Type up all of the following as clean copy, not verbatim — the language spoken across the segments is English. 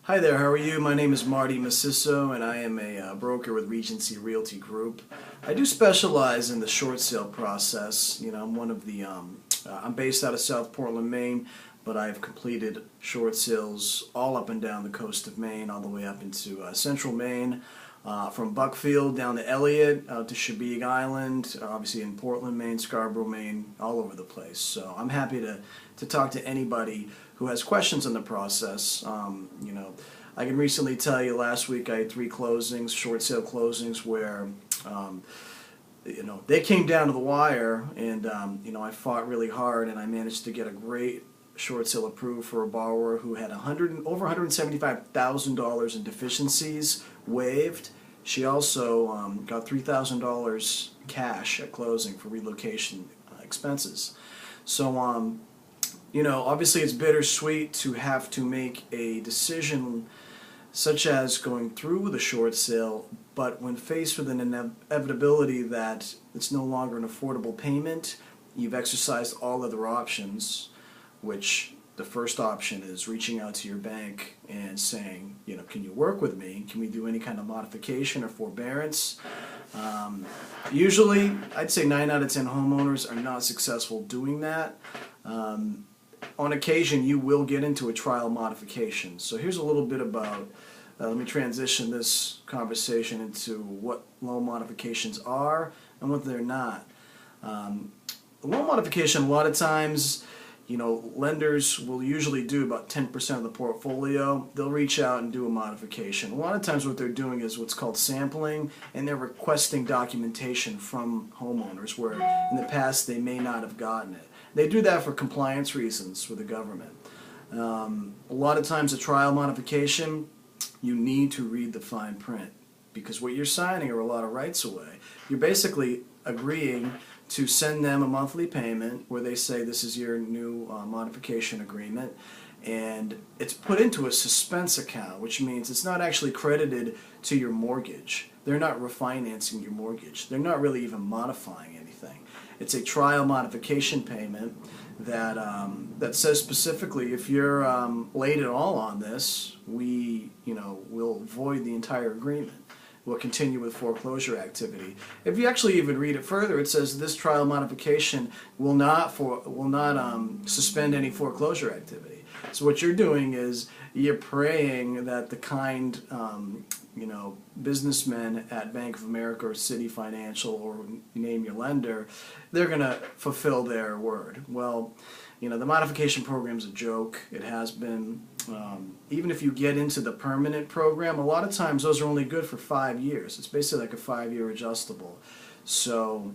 Hi there, how are you? My name is Marty Macisso and I am a broker with Regency Realty Group. I do specialize in the short sale process. I'm one of the, I'm based out of South Portland, Maine, but I've completed short sales all up and down the coast of Maine, all the way up into central Maine, from Buckfield down to Elliott, out to Chebeague Island, obviously in Portland, Maine, Scarborough, Maine, all over the place. So I'm happy to talk to anybody who has questions on the process. I can recently tell you last week I had 3 closings, short sale closings, where they came down to the wire, and I fought really hard, and I managed to get a great short sale approved for a borrower who had over $175,000 in deficiencies waived. She also got $3,000 cash at closing for relocation expenses. So obviously it's bittersweet to have to make a decision such as going through with a short sale, but when faced with an inevitability that it's no longer an affordable payment, you've exercised all other options, which the first option is reaching out to your bank and saying, can you work with me? Can we do any kind of modification or forbearance? Usually, I'd say 9 out of 10 homeowners are not successful doing that. On occasion, you will get into a trial modification. So here's a little bit about, let me transition this conversation into what loan modifications are and what they're not. Loan modification, a lot of times, lenders will usually do about 10% of the portfolio. They'll reach out and do a modification. A lot of times what they're doing is what's called sampling, and they're requesting documentation from homeowners where in the past they may not have gotten it. They do that for compliance reasons with the government. A lot of times a trial modification, you need to read the fine print, because what you're signing are a lot of rights away. You're basically agreeing to send them a monthly payment where they say this is your new modification agreement, and it's put into a suspense account, which means it's not actually credited to your mortgage. They're not refinancing your mortgage. They're not really even modifying anything. It's a trial modification payment that that says specifically, if you're late at all on this, we will void the entire agreement. Will continue with foreclosure activity. If you actually even read it further, it says this trial modification will not suspend any foreclosure activity. So what you're doing is you're praying that the kind businessmen at Bank of America or Citi Financial, or you name your lender, they're going to fulfill their word. Well, the modification program's a joke. It has been. Even if you get into the permanent program, a lot of times those are only good for 5 years. It's basically like a 5-year adjustable. So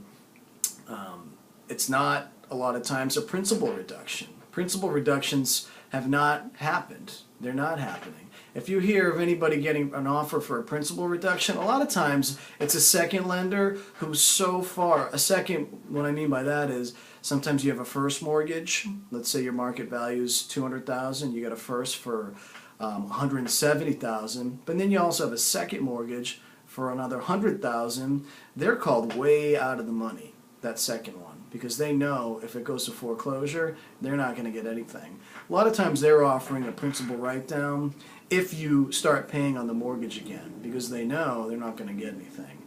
it's not a lot of times a principal reduction. Principal reductions have not happened. They're not happening. If you hear of anybody getting an offer for a principal reduction, a lot of times it's a second lender who's so far, what I mean by that is sometimes you have a first mortgage. Let's say your market value is $200,000, you got a first for $170,000, but then you also have a second mortgage for another $100,000. They're called way out of the money, that second one, because they know if it goes to foreclosure, they're not going to get anything. A lot of times they're offering a principal write-down if you start paying on the mortgage again, because they know they're not going to get anything.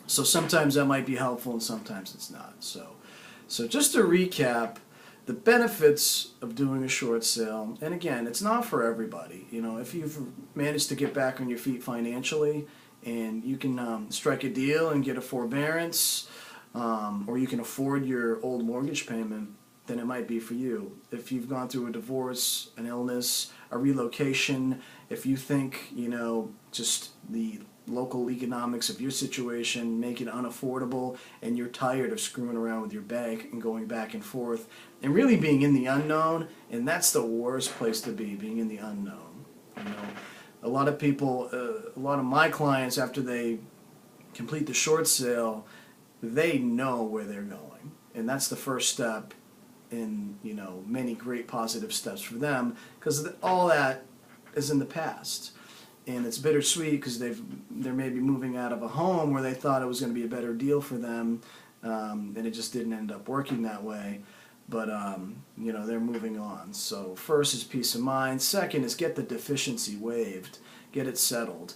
So sometimes that might be helpful and sometimes it's not. So just to recap, the benefits of doing a short sale, and again, it's not for everybody. If you've managed to get back on your feet financially and you can strike a deal and get a forbearance, or you can afford your old mortgage payment, then it might be for you. If you've gone through a divorce, an illness, a relocation, if you think, just the local economics of your situation make it unaffordable, and you're tired of screwing around with your bank and going back and forth and really being in the unknown, and that's the worst place to be, being in the unknown. A lot of people, a lot of my clients, after they complete the short sale, they know where they're going, and that's the first step in many great positive steps for them, because all that is in the past. And it's bittersweet because they're maybe moving out of a home where they thought it was going to be a better deal for them, and it just didn't end up working that way. but you know, they're moving on. So first is peace of mind. Second is get the deficiency waived, get it settled.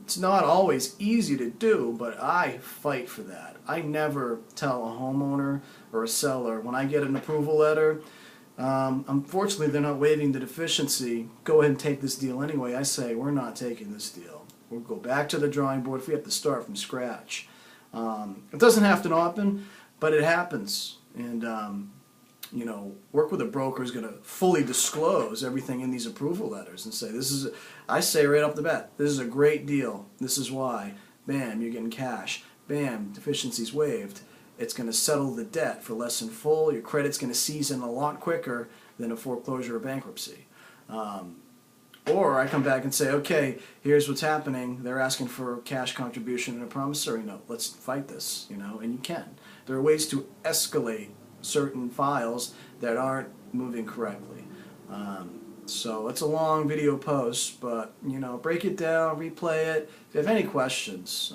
It's not always easy to do, but I fight for that. I never tell a homeowner or a seller when I get an approval letter, unfortunately they're not waiving the deficiency, go ahead and take this deal anyway. I say, we're not taking this deal. We'll go back to the drawing board if we have to start from scratch. It doesn't have to happen, but it happens. And you know, work with a broker who's going to fully disclose everything in these approval letters and say, this is, I say right off the bat, this is a great deal. This is why. Bam, you're getting cash. Bam, deficiency's waived. It's going to settle the debt for less than full. Your credit's going to season a lot quicker than a foreclosure or bankruptcy. Or I come back and say, okay, here's what's happening. They're asking for a cash contribution and a promissory note. Let's fight this, you know, and you can. There are ways to escalate certain files that aren't moving correctly. So it's a long video post, but you know, break it down, replay it. If you have any questions,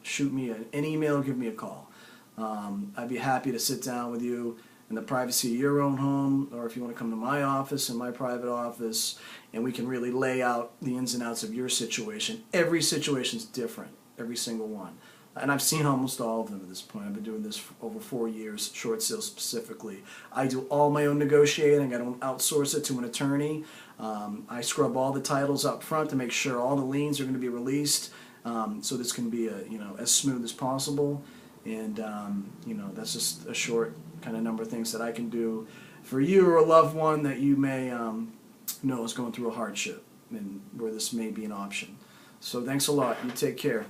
shoot me an email, give me a call. I'd be happy to sit down with you in the privacy of your own home, or if you want to come to my office, in my private office, and we can really lay out the ins and outs of your situation. Every situation's different, every single one. And I've seen almost all of them at this point. I've been doing this for over 4 years, short sales specifically. I do all my own negotiating. I don't outsource it to an attorney. I scrub all the titles up front to make sure all the liens are going to be released, so this can be as smooth as possible. And that's just a short kind of number of things that I can do for you or a loved one that you may know is going through a hardship and where this may be an option. So thanks a lot. You take care.